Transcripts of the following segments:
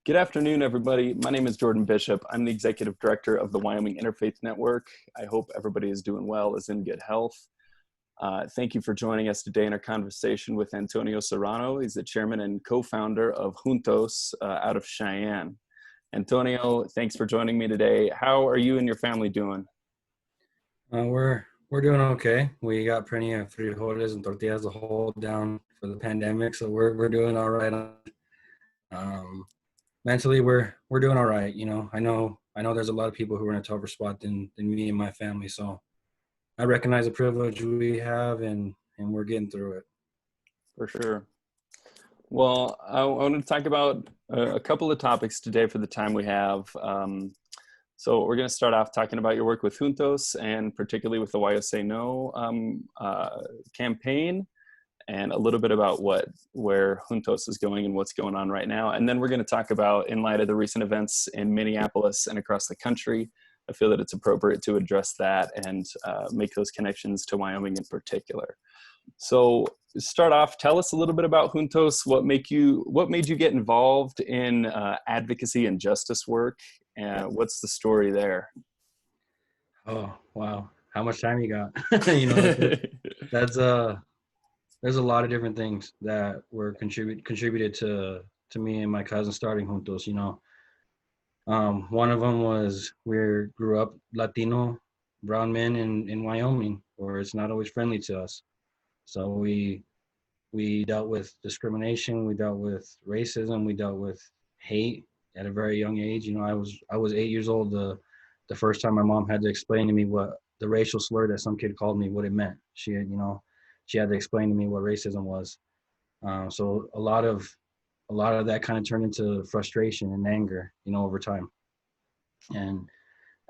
Good afternoon, everybody. My name is Jordan Bishop. I'm the Executive Director of the Wyoming Interfaith Network. I hope everybody is doing well, is in good health. Thank you for joining us today in our conversation with Antonio Serrano. He's the chairman and co-founder of Juntos out of Cheyenne. Antonio, thanks for joining me today. How are you and your family doing? We're doing okay. We got plenty of frijoles and tortillas to hold down for the pandemic, so we're doing all right. Mentally, we're doing all right. You know, I know there's a lot of people who are in a tougher spot than me and my family. So I recognize the privilege we have, and we're getting through it. For sure. Well, I want to talk about a couple of topics today for the time we have. So we're going to start off talking about your work with Juntos, and particularly with the WyoSayNo campaign, and a little bit about where Juntos is going and what's going on right now. And then we're going to talk about, in light of the recent events in Minneapolis and across the country, I feel that it's appropriate to address that and make those connections to Wyoming in particular. So start off, tell us a little bit about Juntos. What made you get involved in advocacy and justice work? And what's the story there? Oh, wow. How much time you got? You know, that's there's a lot of different things that were contributed to me and my cousin starting Juntos, you know. One of them was we grew up Latino brown men in Wyoming, where it's not always friendly to us. So we dealt with discrimination, we dealt with racism, we dealt with hate at a very young age. You know, I was 8 years old the first time my mom had to explain to me what the racial slur that some kid called me, what it meant. She had to explain to me what racism was. So a lot of that kind of turned into frustration and anger, you know, over time. And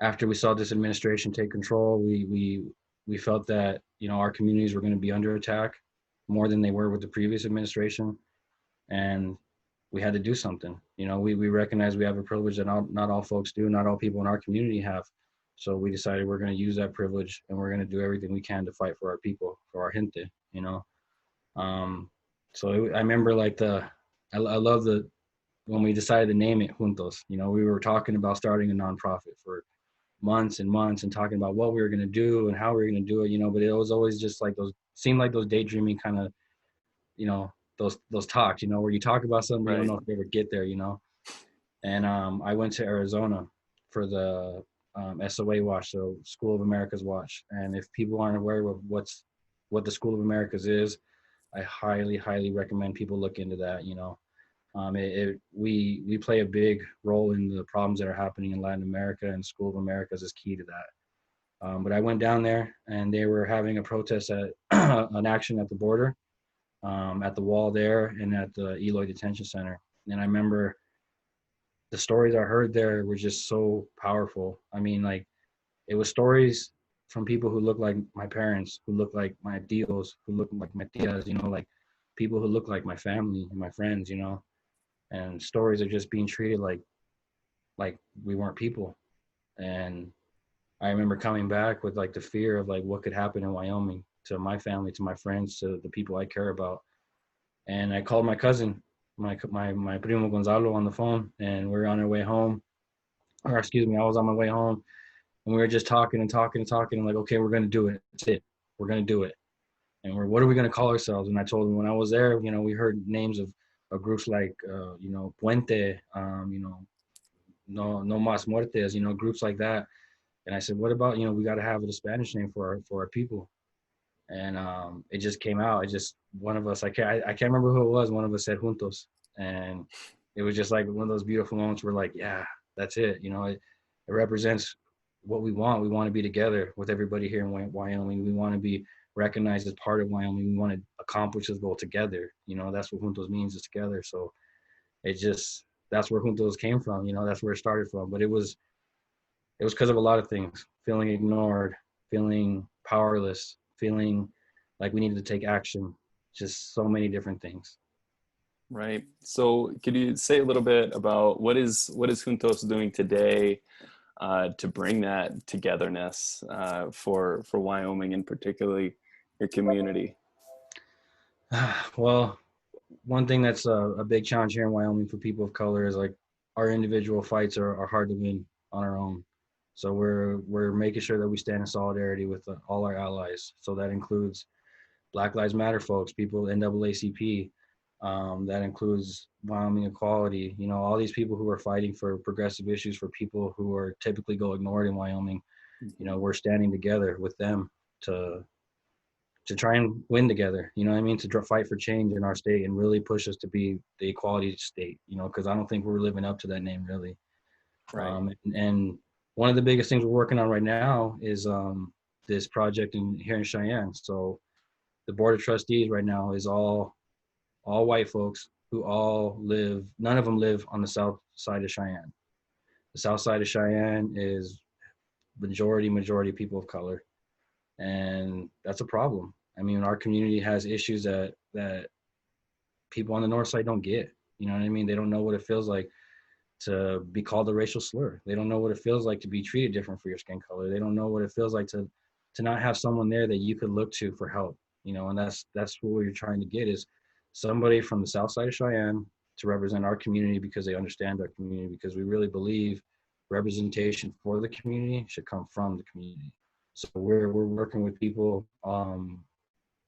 after we saw this administration take control, we felt that, you know, our communities were going to be under attack more than they were with the previous administration, and we had to do something. You know, we recognize we have a privilege that not all folks do, not all people in our community have. So we decided we're going to use that privilege, and we're going to do everything we can to fight for our people, for our gente, you know. I remember like I love when we decided to name it Juntos. You know, we were talking about starting a nonprofit for months and months and talking about what we were going to do and how we were going to do it, you know, but it was always just like seemed like those daydreaming kind of, you know, those talks, you know, where you talk about something, right. You don't know if you ever get there, you know. And I went to Arizona for the SOA watch, so School of America's watch. And if people aren't aware of what the School of America's is, I highly recommend people look into that, you know. We play a big role in the problems that are happening in Latin America, and School of Americas is key to that. But I went down there, and they were having a protest at an action at the border, at the wall there, and at the Eloy Detention Center. And I remember the stories I heard there were just so powerful. I mean, like, it was stories from people who look like my parents, who look like my tios, who look like my tias, you know, like people who look like my family and my friends, you know. And stories of just being treated like we weren't people. And I remember coming back with like the fear of like what could happen in Wyoming to my family, to my friends, to the people I care about. And I called my cousin, my primo Gonzalo, on the phone, and we were on our way home, or excuse me, I was on my way home, and we were just talking and like, okay, we're gonna do it. That's it. We're gonna do it. And what are we gonna call ourselves? And I told him when I was there, you know, we heard names of groups like, you know, Puente, you know, No Mas Muertes, you know, groups like that. And I said, what about, you know, we got to have a Spanish name for our people. And it just came out. One of us, I can't remember who it was. One of us said Juntos. And it was just like one of those beautiful moments where like, yeah, that's it. You know, it represents what we want. We want to be together with everybody here in Wyoming. We want to be recognized as part of Wyoming. We want to accomplish this goal together. You know, that's what Juntos means, is together. So that's where Juntos came from. You know, that's where it started from. But it was because of a lot of things: feeling ignored, feeling powerless, feeling like we needed to take action. Just so many different things. Right. So could you say a little bit about what is Juntos doing today to bring that togetherness for Wyoming, and particularly your community? Well, one thing that's a big challenge here in Wyoming for people of color is like our individual fights are hard to win on our own. So we're making sure that we stand in solidarity with all our allies. So that includes Black Lives Matter folks, people NAACP, that includes Wyoming Equality. You know, all these people who are fighting for progressive issues for people who are typically go ignored in Wyoming. You know, we're standing together with them to try and win together. You know what I mean? To fight for change in our state and really push us to be the equality state. You know, because I don't think we're living up to that name really. Right. And one of the biggest things we're working on right now is this project here in Cheyenne. So the board of trustees right now is all white folks who all live. None of them live on the south side of Cheyenne. The south side of Cheyenne is majority people of color, and that's a problem. I mean, our community has issues that people on the north side don't get. You know what I mean? They don't know what it feels like to be called a racial slur. They don't know what it feels like to be treated different for your skin color. They don't know what it feels like to not have someone there that you could look to for help. You know, and that's what we're trying to get is somebody from the south side of Cheyenne to represent our community because they understand our community, because we really believe representation for the community should come from the community. So we're working with people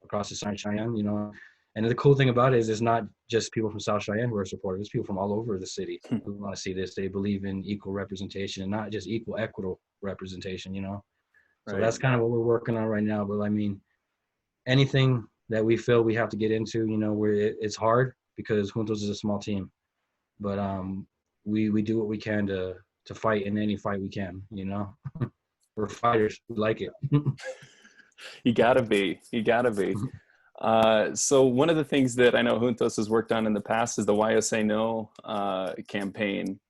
across the side of Cheyenne, you know. And the cool thing about it is it's not just people from South Cheyenne who are supportive, it's people from all over the city who want to see this. They believe in equal representation and not just equal equitable representation, you know. So Right. that's kind of what we're working on right now. But I mean, anything that we feel we have to get into, you know, where it's hard because Juntos is a small team, but we do what we can to fight in any fight we can, you know. We're fighters. We like it. You gotta be. You gotta be. So one of the things that I know Juntos has worked on in the past is the WyoSayNo campaign,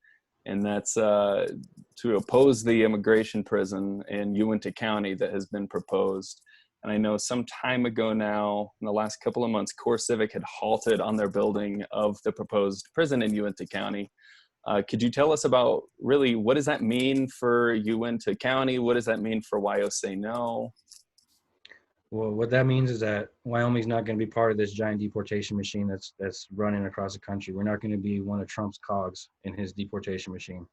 and that's to oppose the immigration prison in Uinta County that has been proposed. And I know some time ago now, in the last couple of months, Core Civic had halted on their building of the proposed prison in Uinta County. Could you tell us about really what does that mean for Uinta County? What does that mean for WyoSayNo? Well, what that means is that Wyoming's not going to be part of this giant deportation machine that's running across the country. We're not going to be one of Trump's cogs in his deportation machine.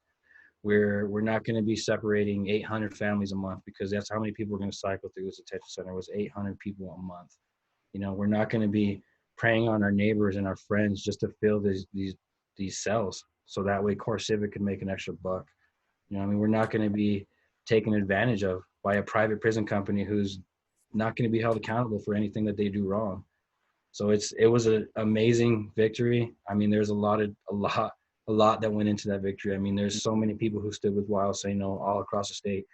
We're not going to be separating 800 families a month because that's how many people are going to cycle through this detention center was 800 people a month. You know, we're not going to be preying on our neighbors and our friends just to fill these cells so that way Core Civic can make an extra buck. You know, I mean, we're not going to be taken advantage of by a private prison company who's not going to be held accountable for anything that they do wrong. So it was an amazing victory. I mean, there's a lot that went into that victory. I mean, there's so many people who stood with WyoSayNo all across the state,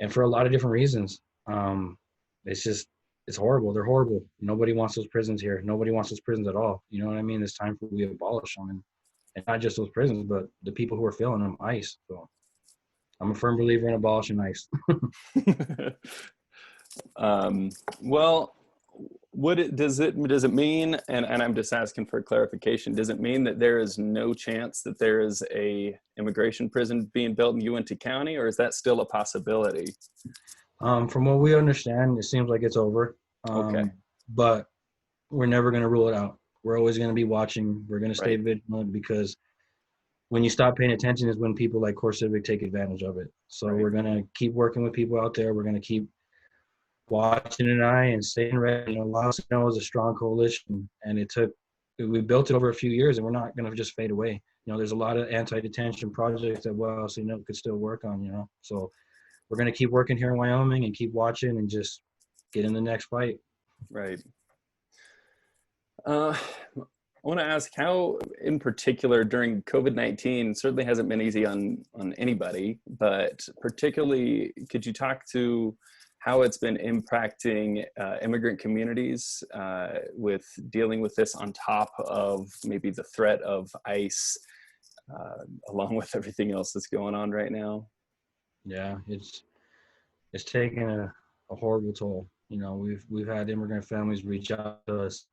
and for a lot of different reasons. It's horrible. They're horrible. Nobody wants those prisons here. Nobody wants those prisons at all. You know what I mean? It's time for we abolish them, and not just those prisons, but the people who are filling them, ICE. So I'm a firm believer in abolishing ICE. Well, does it mean, and I'm just asking for clarification, does it mean that there is no chance that there is a immigration prison being built in Uinta County, or is that still a possibility? From what we understand, it seems like it's over. Okay. But we're never going to rule it out. We're always going to be watching. We're going to stay vigilant because when you stop paying attention is when people like Core Civic take advantage of it. So we're going to keep working with people out there. We're going to keep watching an eye and staying ready. You know, WyoSayNo is a strong coalition, and we built it over a few years, and we're not going to just fade away. You know, there's a lot of anti-detention projects that WyoSayNo could still work on, you know. So we're going to keep working here in Wyoming and keep watching and just get in the next fight. Right. I want to ask how, in particular, during COVID-19, certainly hasn't been easy on anybody, but particularly, could you talk to how it's been impacting immigrant communities with dealing with this on top of maybe the threat of ICE, along with everything else that's going on right now? Yeah, it's taken a horrible toll. You know, we've had immigrant families reach out to us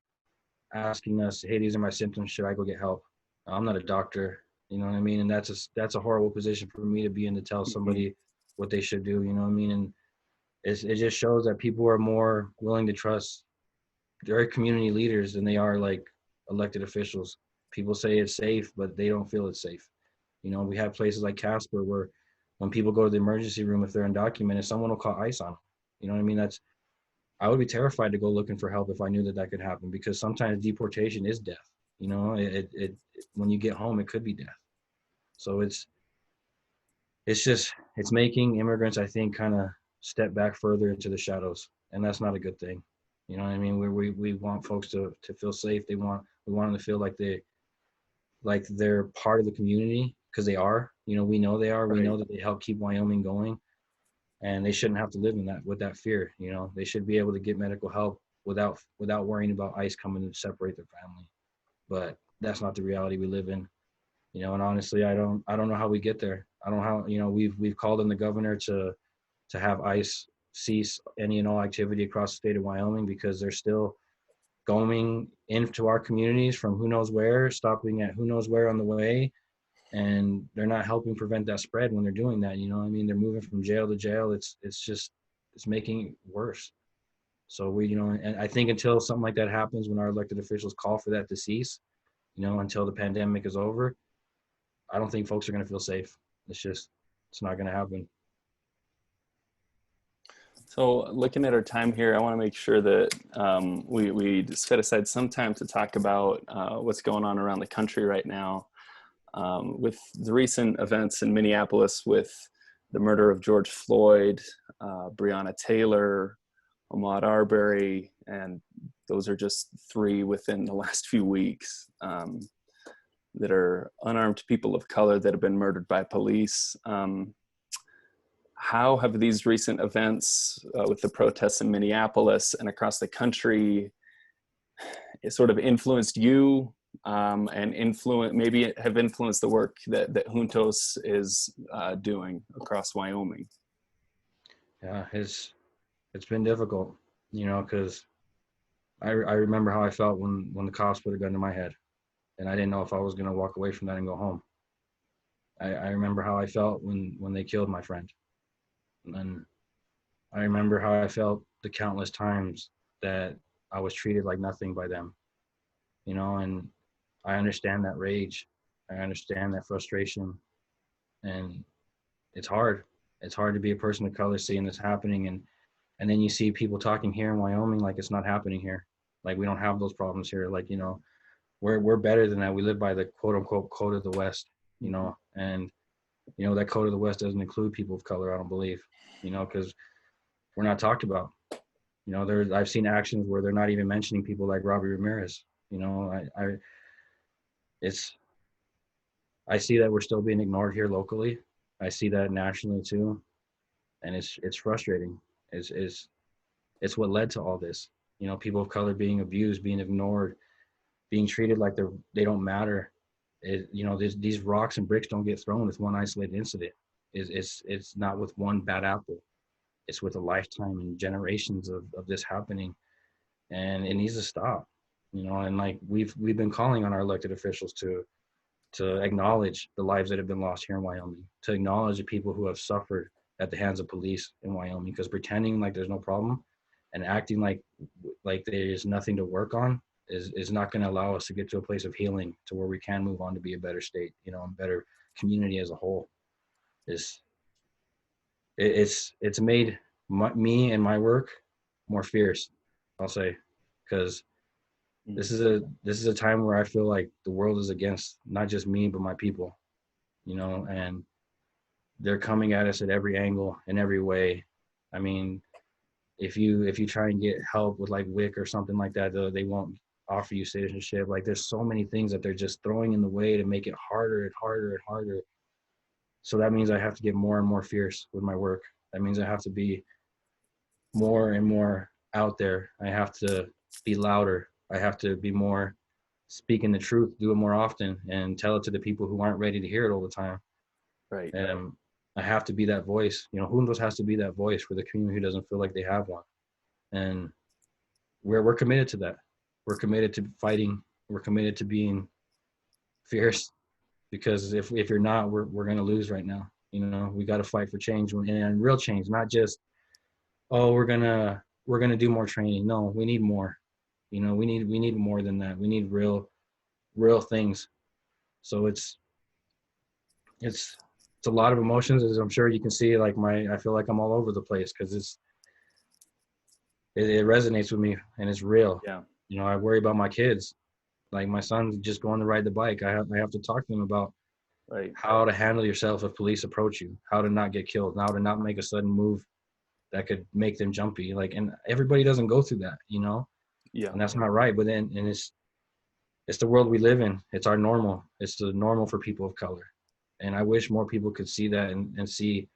asking us, hey, these are my symptoms, should I go get help? I'm not a doctor, you know what I mean? And that's a horrible position for me to be in, to tell somebody what they should do, you know what I mean? And it just shows that people are more willing to trust their community leaders than they are like elected officials. People say it's safe, but they don't feel it's safe. You know, we have places like Casper where when people go to the emergency room, if they're undocumented, someone will call ICE on them. You know what I mean? I would be terrified to go looking for help if I knew that that could happen, because sometimes deportation is death. You know, when you get home, it could be death. So it's making immigrants, I think, kind of step back further into the shadows, and that's not a good thing. You know what I mean? We want folks to feel safe. We want them to feel like they're part of the community, because they are. You know, we know they are. We Right. know that they help keep Wyoming going, and they shouldn't have to live in that with that fear. You know, they should be able to get medical help without worrying about ICE coming to separate their family. But that's not the reality we live in. You know, and honestly, I don't know how we get there. I don't know how. You know, we've called on the governor to have ICE cease any and all activity across the state of Wyoming, because they're still going into our communities from who knows where, stopping at who knows where on the way, and they're not helping prevent that spread when they're doing that. You know what I mean? They're moving from jail to jail. It's making it worse. So and I think until something like that happens, when our elected officials call for that to cease, until the pandemic is over, I don't think folks are going to feel safe. It's not going to happen. So looking at our time here, I want to make sure that we set aside some time to talk about what's going on around the country right now. With the recent events in Minneapolis with the murder of George Floyd, Breonna Taylor, Ahmaud Arbery, and those are just three within the last few weeks that are unarmed people of color that have been murdered by police. How have these recent events with the protests in Minneapolis and across the country sort of influenced you and maybe have influenced the work that Juntos is doing across Wyoming? Yeah, it's been difficult, because I remember how I felt when the cops put a gun to my head, and I didn't know if I was going to walk away from that and go home. I remember how I felt when they killed my friend. And I remember how I felt the countless times that I was treated like nothing by them, and I understand that rage. I understand that frustration. And it's hard. It's hard to be a person of color seeing this happening. And then you see people talking here in Wyoming like it's not happening here. Like we don't have those problems here. Like, we're better than that. We live by the quote unquote code of the West, and that code of the West doesn't include people of color, I don't believe, because we're not talked about. I've seen actions where they're not even mentioning people like Robbie Ramirez. I see that we're still being ignored here locally. I see that nationally too, and it's frustrating. It's what led to all this. People of color being abused, being ignored, being treated like they don't matter. These rocks and bricks don't get thrown with one isolated incident. It's not with one bad apple. It's with a lifetime and generations of this happening, and it needs to stop. And like we've been calling on our elected officials to acknowledge the lives that have been lost here in Wyoming, to acknowledge the people who have suffered at the hands of police in Wyoming, because pretending like there's no problem and acting like there's nothing to work on is not going to allow us to get to a place of healing to where we can move on to be a better state, and better community as a whole. It's made me and my work more fierce, I'll say, because this is a time where I feel like the world is against not just me but my people, and they're coming at us at every angle in every way. I mean, if you try and get help with like WIC or something like that, they won't offer you citizenship. Like there's so many things that they're just throwing in the way to make it harder and harder and harder. So that means I have to get more and more fierce with my work. That means I have to be more and more out there. I have to be louder. I have to be more speaking the truth, do it more often, and tell it to the people who aren't ready to hear it all the time. Right. I have to be that voice. Juntos has to be that voice for the community who doesn't feel like they have one. And we're committed to that. We're committed to fighting. We're committed to being fierce, because if you're not, we're going to lose right now. We got to fight for change, and real change, not just, oh, we're going to do more training. No, we need more. We need more than that. We need real things. So it's it's a lot of emotions, as I'm sure you can see. Like I feel like I'm all over the place because it resonates with me and it's real. Yeah. You know, I worry about my kids. Like my son's just going to ride the bike. I have to talk to them about Right. how to handle yourself if police approach you, how to not get killed, how to not make a sudden move that could make them jumpy. Like, and everybody doesn't go through that, you know, Yeah. and that's not right. But then, and it's the world we live in. It's our normal. It's the normal for people of color. And I wish more people could see that and see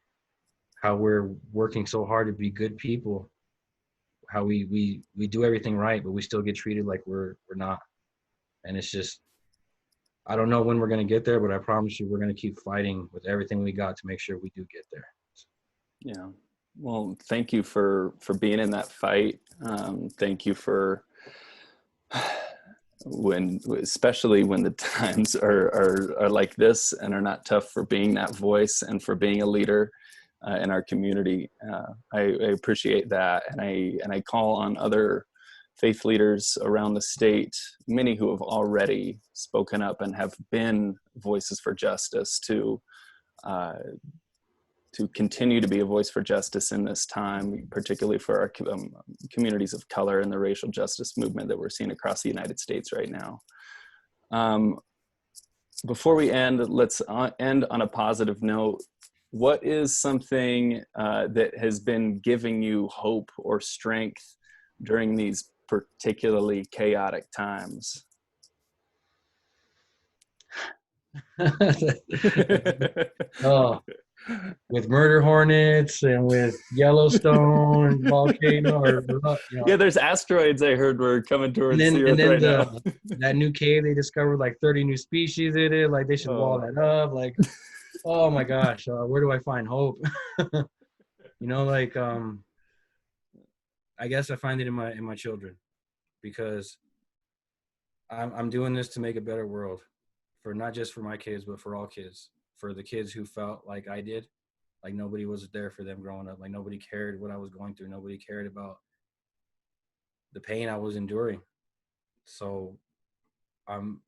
how we're working so hard to be good people, how we do everything right, but we still get treated like we're not. And it's just, I don't know when we're going to get there, but I promise you we're going to keep fighting with everything we got to make sure we do get there. Yeah. Well, thank you for being in that fight. Thank you for especially when the times are like this and are not tough, for being that voice and for being a leader in our community. I appreciate that, and I call on other faith leaders around the state, many who have already spoken up and have been voices for justice, to continue to be a voice for justice in this time, particularly for our communities of color and the racial justice movement that we're seeing across the United States right now. Before we end, let's end on a positive note. What is something that has been giving you hope or strength during these particularly chaotic times? Oh, with murder hornets and with Yellowstone volcano, or you know, Yeah, there's asteroids I heard were coming and towards then the Earth right now. that new cave they discovered like 30 new species in it. Like they should wall Oh, that up. Like, oh my gosh, where do I find hope? You know, like I guess I find it in my children, because I'm doing this to make a better world, for not just for my kids, but for all kids, for the kids who felt like I did, like nobody was there for them growing up, like nobody cared what I was going through, nobody cared about the pain I was enduring. So I'm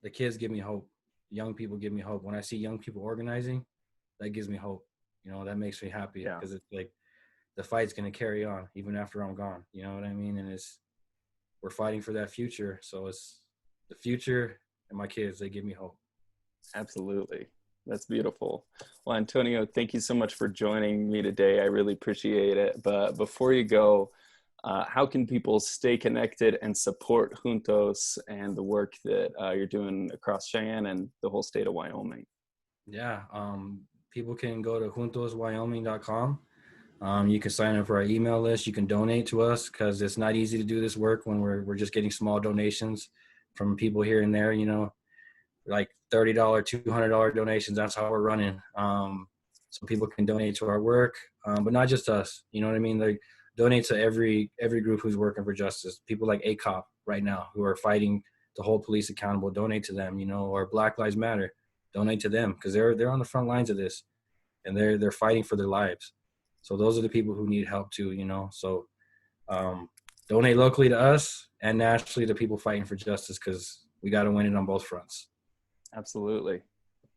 the kids give me hope. Young people give me hope. When I see young people organizing, that gives me hope. You know, that makes me happy, yeah, because it's like the fight's going to carry on even after I'm gone. You know what I mean? And we're fighting for that future. So it's the future and my kids, they give me hope. absolutely. That's beautiful. Well, Antonio, thank you so much for joining me today. I really appreciate it. But before you go, how can people stay connected and support Juntos and the work that you're doing across Cheyenne and the whole state of Wyoming? Yeah. People can go to juntoswyoming.com. You can sign up for our email list. You can donate to us, because it's not easy to do this work when we're just getting small donations from people here and there, you know, like $30, $200 donations. That's how we're running. So people can donate to our work, but not just us. You know what I mean? Like, donate to every group who's working for justice. People like ACOP right now who are fighting to hold police accountable. Donate to them. You know, or Black Lives Matter. Donate to them, because they're on the front lines of this, and they're fighting for their lives. So those are the people who need help too. You know, so donate locally to us and nationally to people fighting for justice, because we got to win it on both fronts. Absolutely.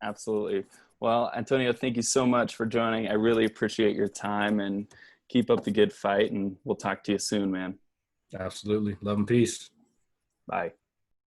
Absolutely. Well, Antonio, thank you so much for joining. I really appreciate your time, and keep up the good fight, and we'll talk to you soon, man. Absolutely. Love and peace. Bye.